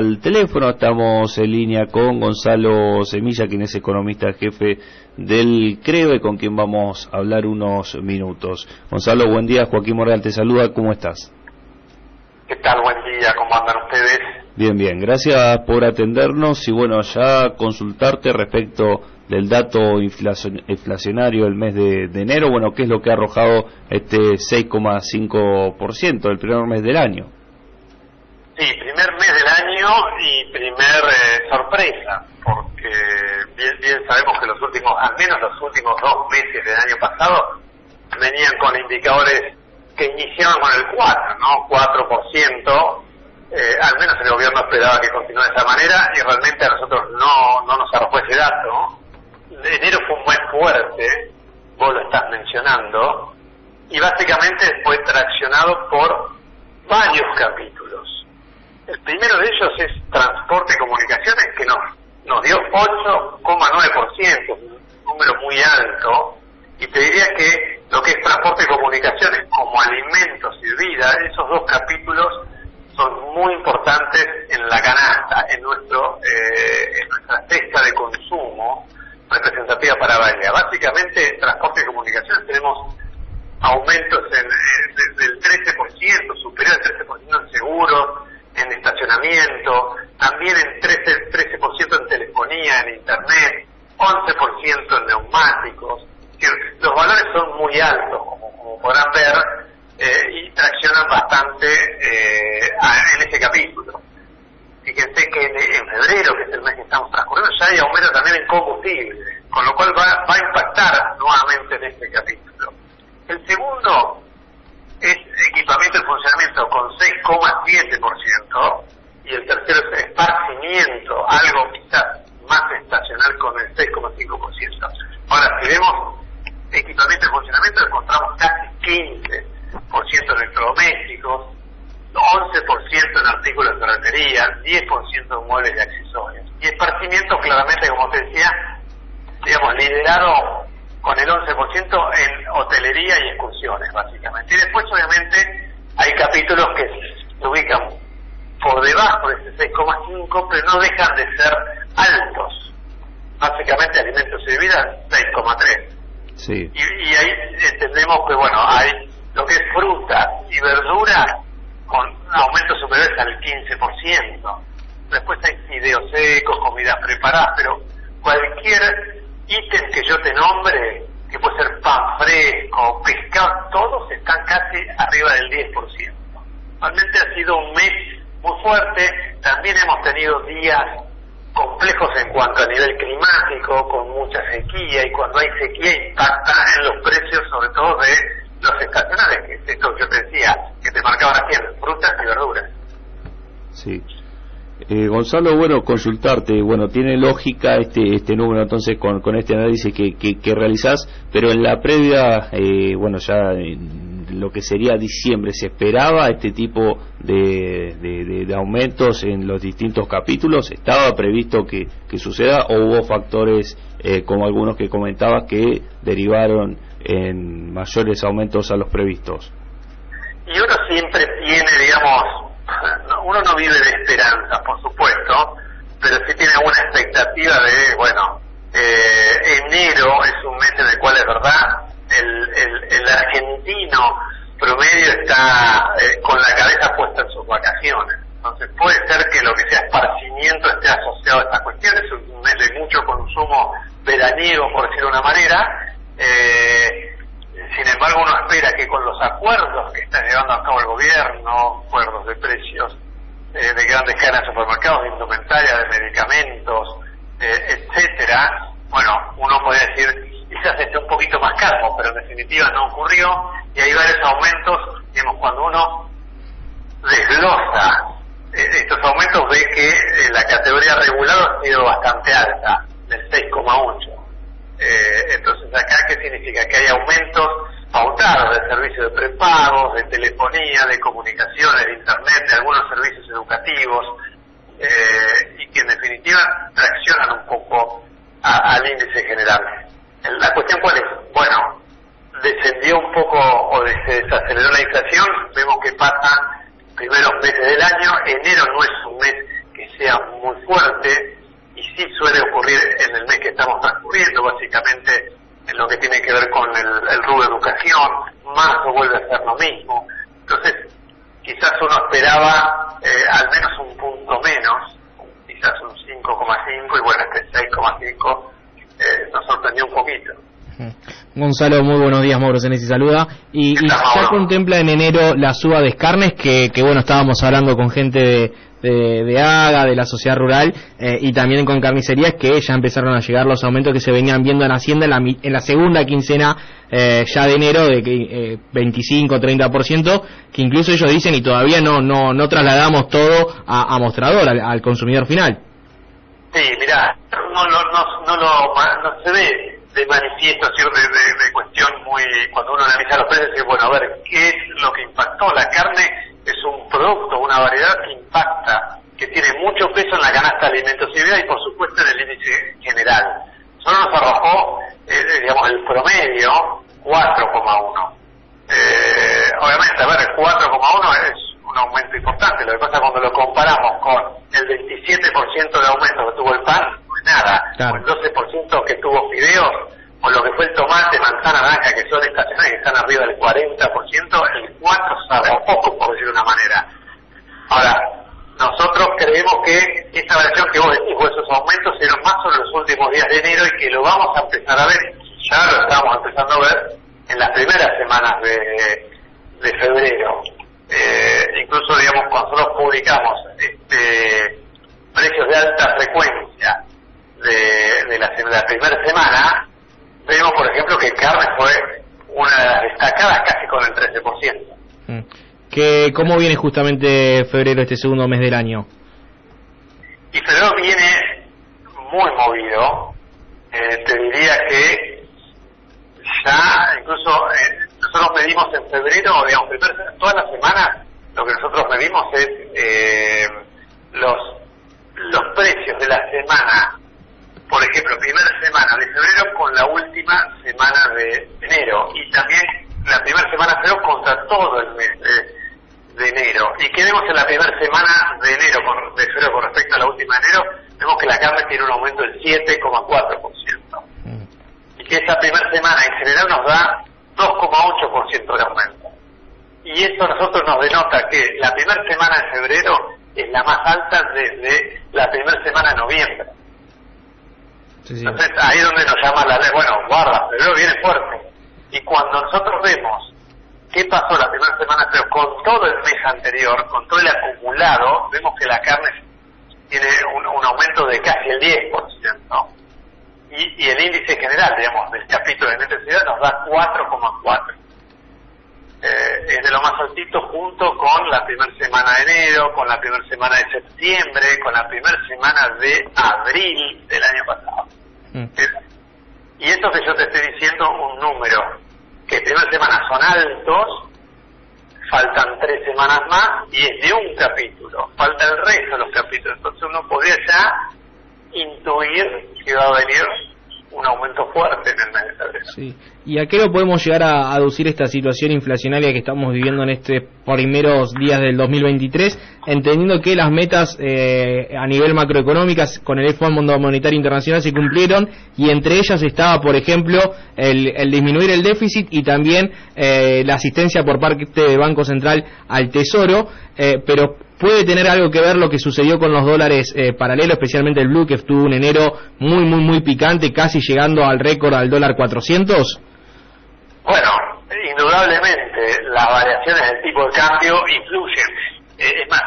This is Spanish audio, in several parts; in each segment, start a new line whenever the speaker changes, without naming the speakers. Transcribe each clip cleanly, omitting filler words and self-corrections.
Al teléfono estamos en línea con Gonzalo Semilla, quien es economista jefe del CREVE, con quien vamos a hablar unos minutos. Gonzalo, buen día. Joaquín Morgal te saluda. ¿Cómo estás?
¿Qué tal? Buen día. ¿Cómo andan ustedes?
Bien, bien. Gracias por atendernos y bueno, ya consultarte respecto del dato inflacionario del mes de enero. Bueno, ¿qué es lo que ha arrojado este 6,5% el primer mes del año?
Sí, primer mes del año y primer sorpresa, porque bien sabemos que al menos los últimos 2 meses del año pasado venían con indicadores que iniciaban con el 4, ¿no? 4%, al menos el gobierno esperaba que continuara de esa manera y realmente a nosotros no nos arrojó ese dato, ¿no? Enero fue un mes fuerte, vos lo estás mencionando, y básicamente fue traccionado por varios capítulos. El primero de ellos es transporte y comunicaciones, que nos dio 8,9%, un número muy alto, y te diría que lo que es transporte y comunicaciones, como alimentos y vida, esos 2 capítulos son muy importantes en la canasta, en nuestra cesta de consumo representativa para Bahía. Básicamente, transporte y comunicaciones tenemos aumentos del 13%, superior al 13% en seguros, en estacionamiento, también en 13% en telefonía, en internet, 11% en neumáticos. Los valores son muy altos, como podrán ver, y traccionan bastante en ese capítulo. Fíjense que en febrero, que es el mes que estamos transcurriendo, ya hay aumento también en combustible, con lo cual va a impactar nuevamente en este capítulo. El segundo es equipamiento y funcionamiento con 6,7%, y el tercero es esparcimiento, algo quizás más estacional con el 6,5%. Ahora, si vemos equipamiento y funcionamiento, encontramos casi 15% en electrodomésticos, 11% en artículos de ferretería, 10% en muebles y accesorios. Y esparcimiento, claramente, como te decía, digamos, liderado con el 11% en hotelería y excursiones, básicamente. Y después, obviamente, hay capítulos que se ubican por debajo de ese 6,5, pero no dejan de ser altos. Básicamente, alimentos y bebidas, 6,3.
Sí.
Y ahí entendemos que, bueno, hay lo que es fruta y verdura con aumentos superiores al 15%. Después hay fideos secos, comidas preparadas, pero cualquier ítem que yo te nombre, que puede ser pan fresco, pescado, todos están casi arriba del 10%. Realmente ha sido un mes muy fuerte. También hemos tenido días complejos en cuanto a nivel climático, con mucha sequía, y cuando hay sequía impacta en los precios, sobre todo de los estacionales, que es esto que yo te decía, que te marcaba recién, frutas y verduras.
Sí. Gonzalo, bueno, consultarte, bueno, tiene lógica este número entonces con este análisis que realizás, pero en la previa, bueno, ya en lo que sería diciembre, ¿se esperaba este tipo de aumentos en los distintos capítulos? ¿Estaba previsto que suceda o hubo factores como algunos que comentabas que derivaron en mayores aumentos a los previstos?
Y uno siempre tiene, digamos, uno no vive de esperanza, por supuesto, pero sí tiene alguna expectativa de, bueno, enero es un mes en el cual es verdad, el argentino promedio está con la cabeza puesta en sus vacaciones. Entonces puede ser que lo que sea esparcimiento esté asociado a estas cuestiones. Es un mes de mucho consumo veraniego, por decirlo de una manera. Sin embargo, uno espera que con los acuerdos que está llevando a cabo el gobierno, acuerdos de precios de grandes cadenas de supermercados, de indumentaria, de medicamentos, etcétera, bueno, uno podría decir, quizás esté un poquito más calmo, pero en definitiva no ocurrió, y hay varios aumentos. Digamos, cuando uno desglosa estos aumentos, ve que la categoría regulado ha sido bastante alta, del 6,8. Entonces, ¿acá qué significa? Que hay aumentos pautados de servicios de prepagos, de telefonía, de comunicaciones, de internet, de algunos servicios educativos, y que en definitiva traccionan un poco al índice general. La cuestión, ¿cuál es? Bueno, descendió un poco o se desaceleró la inflación. Vemos que pasa primeros meses del año. Enero no es un mes que sea muy fuerte, y sí suele ocurrir en el mes que estamos transcurriendo, básicamente en lo que tiene que ver con el rubro de educación. Marzo vuelve a ser lo mismo. Entonces, quizás uno esperaba al menos un punto menos, quizás un 5,5, y bueno, este 6,5 nos sorprendió un poquito.
Gonzalo, muy buenos días. Mauro Senesi saluda. Y ya contempla en enero la suba de carnes que bueno, estábamos hablando con gente de AGA, de la sociedad rural, y también con carnicerías, que ya empezaron a llegar los aumentos que se venían viendo en Hacienda en la segunda quincena ya de enero, de 25-30%, que incluso ellos dicen, y todavía no trasladamos todo a mostrador, al consumidor final.
Sí, mirá, no se ve de manifiesto, de cuestión muy, cuando uno analiza los precios, y bueno, a ver, ¿qué es lo que impactó? La carne es un producto, una variedad que impacta, que tiene mucho peso en la canasta de alimentos y por supuesto en el índice general. Solo nos arrojó, digamos, el promedio 4,1. Obviamente, a ver, el 4,1 es un aumento importante. Lo que pasa cuando lo comparamos con el 27% de aumento que tuvo el pan, no es nada. Claro. O el 12% que tuvo fideos, o lo que fue el tomate, manzana, naranja, que son estacionales, que están arriba del 40%, el 4 sabe a poco, por decirlo de una manera. Ahora, nosotros creemos que esa variación que vos decís, o esos aumentos, se más sobre los últimos días de enero, y que lo vamos a empezar a ver, ya lo estamos empezando a ver, en las primeras semanas de febrero. Incluso, digamos, cuando nosotros publicamos precios de alta frecuencia de la primera semana, vemos, por ejemplo, que carne fue una de las destacadas, casi con el 13%.
¿Cómo viene justamente febrero, este segundo mes del año?
Y febrero viene muy movido. Te diría que ya, incluso, nosotros medimos en febrero, digamos, todas las semanas, lo que nosotros medimos es los precios de la semana. Por ejemplo, primera semana de febrero con la última semana de enero, y también la primera semana de febrero contra todo el mes de enero. Y que vemos en la primera semana de enero, de febrero con respecto a la última de enero, vemos que la carne tiene un aumento del 7,4%. Y que esa primera semana en general nos da 2,8% de aumento. Y eso a nosotros nos denota que la primera semana de febrero es la más alta desde la primera semana de noviembre. Sí. Entonces ahí es donde nos llama la ley, bueno, guarda, febrero viene fuerte. Y cuando nosotros vemos qué pasó la primera semana, pero con todo el mes anterior, con todo el acumulado, vemos que la carne tiene un aumento de casi el 10%. Y el índice general, digamos, del capítulo de necesidad nos da 4,4. Es de lo más altito, junto con la primera semana de enero, con la primera semana de septiembre, con la primera semana de abril del año pasado. Y esto que yo te estoy diciendo, un número que primera semana son altos, faltan 3 semanas más, y es de un capítulo, falta el resto de los capítulos. Entonces uno podría ya intuir que va a venir un aumento fuerte en el mes de febrero.
Sí. ¿Y a qué lo podemos llegar a aducir esta situación inflacionaria que estamos viviendo en estos primeros días del 2023, entendiendo que las metas a nivel macroeconómicas con el Fondo Monetario Internacional se cumplieron, y entre ellas estaba, por ejemplo, el disminuir el déficit, y también la asistencia por parte del Banco Central al Tesoro, pero ¿puede tener algo que ver lo que sucedió con los dólares paralelos, especialmente el blue, que tuvo un enero muy picante, casi llegando al récord al dólar 400?
Bueno, indudablemente las variaciones del tipo de cambio influyen. Es más,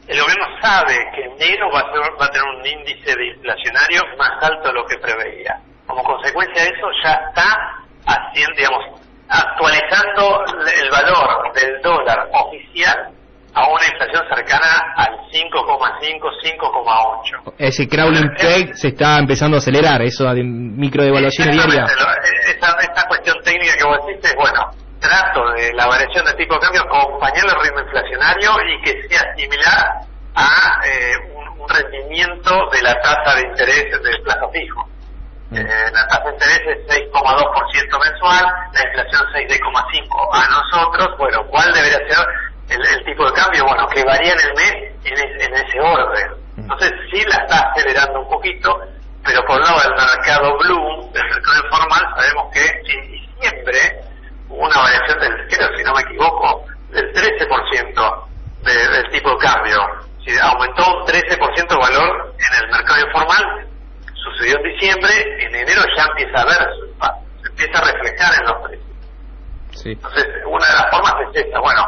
el gobierno sabe que enero va a tener un índice de inflacionario más alto de lo que preveía. Como consecuencia de eso, ya está haciendo, digamos, actualizando el valor del dólar oficial a una inflación cercana al 5,5, 5,8.
Ese crawling peg se está empezando a acelerar, eso de microdevaluaciones diarias.
Esta cuestión técnica que vos decís es, bueno, trato de la variación de tipo de cambio acompañar el ritmo inflacionario y que sea similar a un rendimiento de la tasa de interés del plazo fijo. La tasa de interés es 6,2% mensual, la inflación 6,5%. A nosotros, bueno, ¿cuál debería ser el tipo de cambio? Bueno, que varía en el mes en ese orden. Entonces sí la está acelerando un poquito, pero por un lado el mercado blue, el mercado informal, sabemos que en diciembre hubo una variación del, creo, si no me equivoco, del 13% del tipo de cambio. Si aumentó un 13% el valor en el mercado informal, sucedió en diciembre, en enero ya empieza a ver su impacto, se empieza a reflejar en los precios.
Sí.
Entonces, una de las formas es esta. Bueno,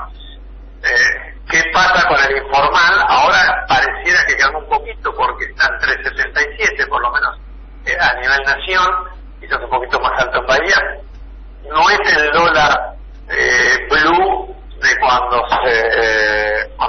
¿qué pasa con el informal? Ahora pareciera que quedó un poquito porque está en 3.77, por lo menos a nivel nación, quizás un poquito más alto en Bahía. No es el dólar blue de cuando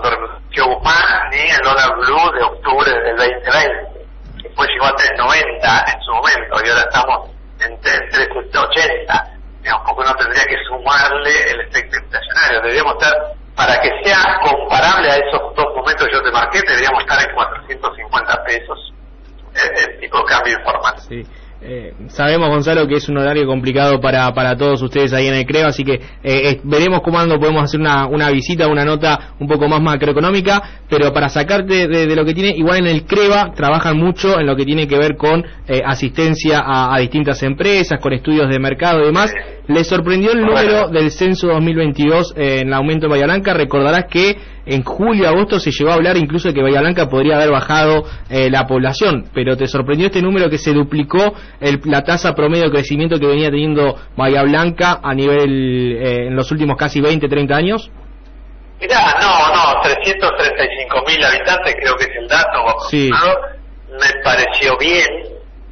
renunció Guzmán, ni el dólar blue de octubre del 2020. Después llegó a 3.90 en su momento y ahora estamos en 3.80. Digamos, porque uno tendría que sumarle el efecto inflacionario. Deberíamos estar, para que sea comparable a esos dos momentos que yo te marqué, deberíamos estar en 450 pesos el tipo de cambio informal.
Sí. Sabemos, Gonzalo, que es un horario complicado para todos ustedes ahí en el CREVA, así que veremos cuándo podemos hacer una visita, una nota un poco más macroeconómica, pero para sacarte de lo que tiene, igual en el CREVA trabajan mucho en lo que tiene que ver con asistencia a distintas empresas, con estudios de mercado y demás. ¿Les sorprendió el número del censo 2022 en el aumento en Bahía Blanca? Recordarás que en julio, agosto se llegó a hablar incluso de que Bahía Blanca podría haber bajado la población, pero ¿te sorprendió este número que se duplicó la tasa promedio de crecimiento que venía teniendo Bahía Blanca a nivel en los últimos casi 20, 30 años?
Mirá, no, 335.000 habitantes creo que es el dato aproximado.
Sí.
Me pareció bien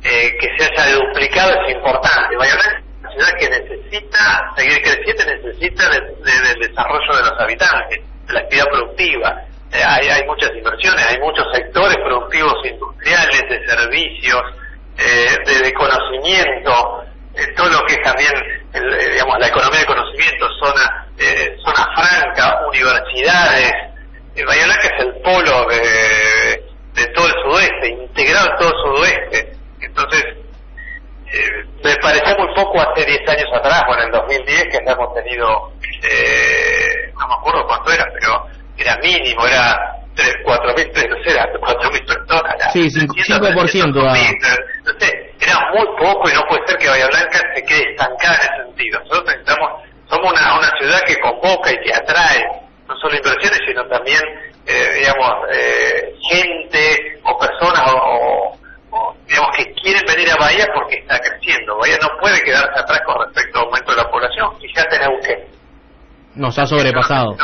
que se haya duplicado, es importante. Bahía Blanca es una ciudad que necesita seguir creciendo, necesita del desarrollo de los habitantes, de la actividad productiva. Hay muchas inversiones, hay muchos sectores productivos industriales, de servicios, de conocimiento, todo lo que es también digamos la economía de conocimiento, zona franca, universidades. Bahía Blanca es el polo de todo el sudoeste, integrado en todo el sudoeste. Entonces me pareció muy poco hace 10 años atrás, en el 2010, que hemos tenido, no me acuerdo cuánto era, pero era mínimo, era 4.000 personas.
Sí, 5%.
Entonces, era muy poco y no puede ser que Bahía Blanca se quede estancada en ese sentido. Nosotros somos una ciudad que convoca y que atrae no solo inversiones, sino también, gente o personas o digamos que quieren venir a Bahía porque está creciendo. Bahía no puede quedarse atrás con respecto al aumento de la población. Fíjate en Neuquén.
Nos ha sobrepasado.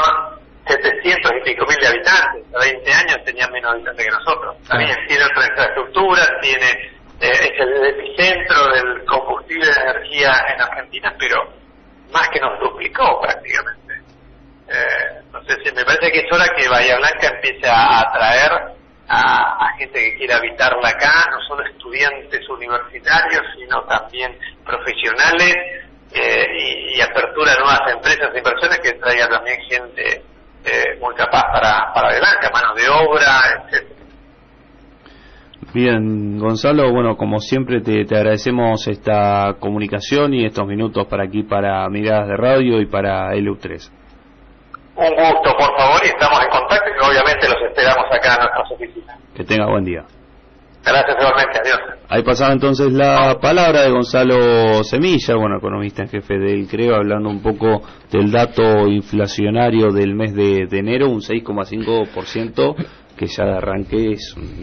700 y pico mil de habitantes, a 20 años tenían menos habitantes que nosotros. También tiene otra infraestructura, es el epicentro del combustible de energía en Argentina, pero más que nos duplicó prácticamente. Entonces me parece que es hora que Bahía Blanca empiece a atraer a gente que quiera habitarla acá, no solo estudiantes universitarios, sino también profesionales, y apertura de nuevas empresas de inversiones que traiga también gente muy capaz para Bahía Blanca, mano de obra, etcétera.
Bien, Gonzalo, como siempre te agradecemos esta comunicación y estos minutos para aquí, para Miradas de Radio y para LU3.
Un gusto, por favor, y estamos en contacto y obviamente los esperamos acá en nuestras oficinas.
Que tenga buen día.
Gracias igualmente, adiós.
Ahí pasaba entonces la palabra de Gonzalo Semilla, economista en jefe del CREVA, hablando un poco del dato inflacionario del mes de enero, un 6,5%, que ya de arranque es un